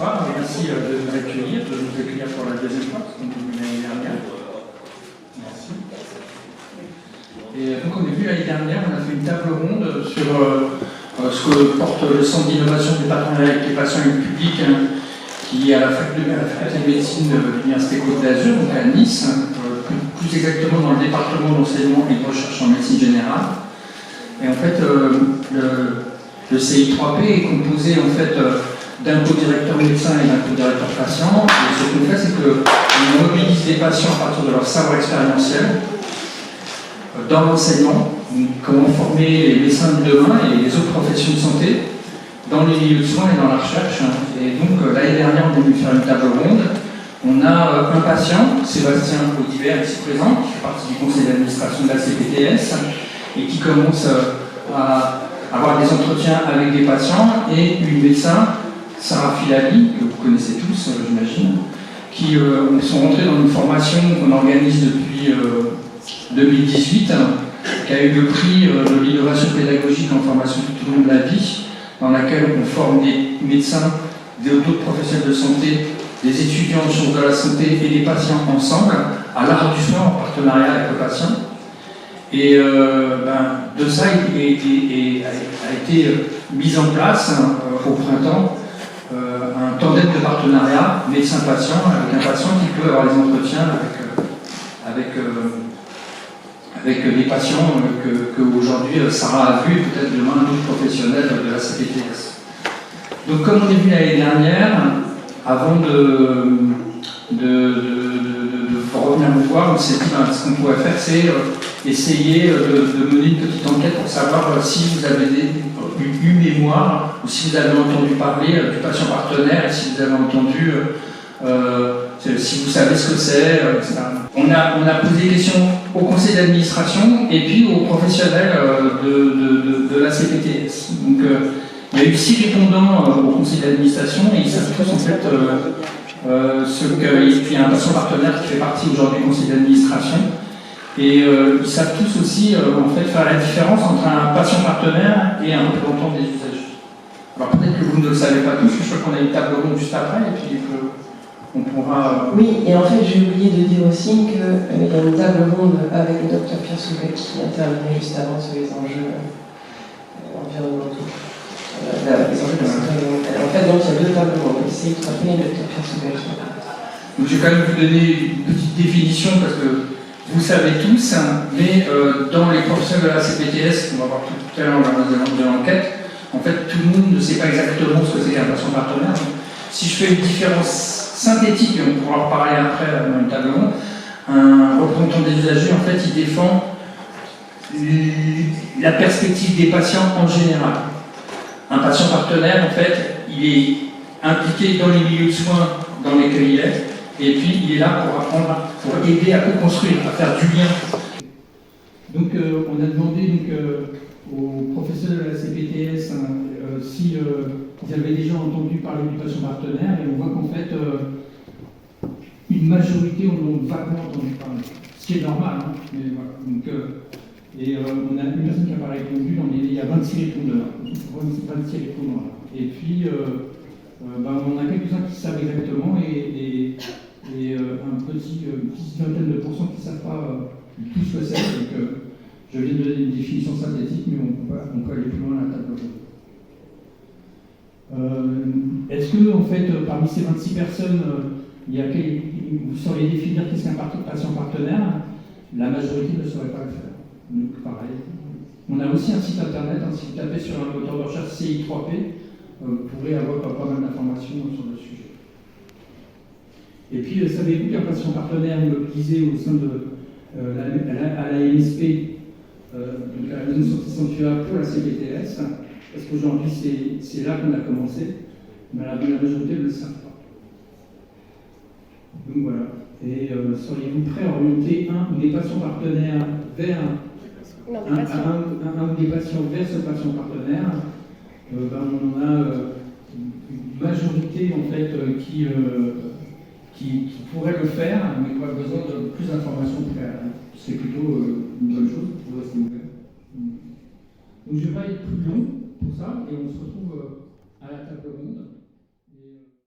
Bonsoir, merci de nous accueillir pour la deuxième fois, comme l'année dernière. Merci. Et donc on est venu l'année dernière, on a fait une table ronde sur ce que porte le Centre d'innovation du partenariat avec les patients et le public, qui est à la faculté de médecine de l'Université Côte d'Azur, donc à Nice, plus exactement dans le département d'enseignement et de recherche en médecine générale. Et en fait, le CI3P est composé en fait d'un co-directeur médecin et d'un co-directeur patient. Et ce qu'on fait, c'est qu'on mobilise des patients à partir de leur savoir expérientiel dans l'enseignement, comment former les médecins de demain et les autres professions de santé dans les milieux de soins et dans la recherche. Et donc l'année dernière, on est venu faire une table ronde. On a un patient, Sébastien Audibert, ici présent, qui fait partie du conseil d'administration de la CPTS et qui commence à avoir des entretiens avec des patients, et une médecin, Sarah Filali, que vous connaissez tous, j'imagine, qui sont rentrés dans une formation qu'on organise depuis 2018, qui a eu le prix de l'innovation pédagogique en formation tout au long de la vie, dans laquelle on forme des médecins, d'autres professionnels de santé, des étudiants en sciences de la santé et des patients ensemble, à l'art du soin en partenariat avec le patient. Et de ça a été mis en place au printemps un tandem de partenariat médecin-patient, avec un patient qui peut avoir des entretiens avec des patients qu'aujourd'hui Sarah a vu, peut-être demain d'autres professionnels de la CPTS. Donc comme on est vu l'année dernière, avant de revenir vous voir, on s'est dit ce qu'on pourrait faire, c'est essayer de mener une petite enquête pour savoir si vous avez eu mémoire ou si vous avez entendu parler du patient partenaire, et si vous avez entendu, si vous savez ce que c'est, etc. On a posé des questions au conseil d'administration et puis aux professionnels de la CPTS. Donc il y a eu 6 répondants au conseil d'administration et ils savent tous en fait il y a un patient partenaire qui fait partie aujourd'hui du conseil d'administration. Et ils savent tous aussi en fait, faire la différence entre un patient partenaire et un représentant des usagers. Alors peut-être que vous ne le savez pas tous, je crois qu'on a une table ronde juste après, et puis on pourra... Oui, et en fait j'ai oublié de dire aussi qu'il y a une table ronde avec le docteur Pierre Souvet qui intervenait juste avant sur les enjeux environnementaux. Les enjeux de santé environnementale. En fait, donc il y a 2 tables rondes, le CI3P et le docteur Pierre Souvet. Donc je vais quand même vous donner une petite définition, parce que vous savez tous, mais dans les professionnels de la CPTS, on va voir tout à l'heure dans de l'enquête, en fait tout le monde ne sait pas exactement ce que c'est qu'un patient partenaire. Donc, si je fais une différence synthétique, et on pourra en reparler après dans une table ronde, un représentant des usagers, en fait, il défend la perspective des patients en général. Un patient partenaire, en fait, il est impliqué dans les milieux de soins dans lesquels il est, et puis il est là pour apprendre, pour aider à co-construire, à faire du lien. Donc on a demandé aux professionnels de la CPTS si ils avaient déjà entendu parler du patient partenaire, et on voit qu'en fait une majorité en ont vaguement entendu parler, ce qui est normal, hein, mais voilà. Donc, on a une personne qui n'a pas répondu, il y a 26 répondeurs, 26 répondants là. Et puis on a quelques-uns qui savent exactement, et une petite vingtaine de pourcents qui ne savent pas tout ce que c'est. Donc, je viens de donner une définition synthétique, mais on peut aller plus loin à la table ronde. Est-ce que, en fait, parmi ces 26 personnes, vous sauriez définir qu'est-ce qu'un patient partenaire? La majorité ne saurait pas le faire. Donc, pareil. On a aussi un site internet, si vous tapez sur un moteur de recherche CI3P, vous pourrez avoir pas mal d'informations sur le sujet. Et puis, savez-vous qu'un patient partenaire mobilisé au sein de à la MSP, donc à la Maison de santé sanctuaire pour la CPTS, parce qu'aujourd'hui c'est là qu'on a commencé, mais la majorité ne le savent pas. Donc voilà. Et seriez-vous prêt à orienter un ou des patients partenaires vers un ou des patients vers ce patient partenaire? On a une majorité en fait qui pourrait le faire, mais qui a besoin de plus d'informations préalables. C'est plutôt une bonne chose. Donc je ne vais pas être plus long pour ça, et on se retrouve à la table ronde.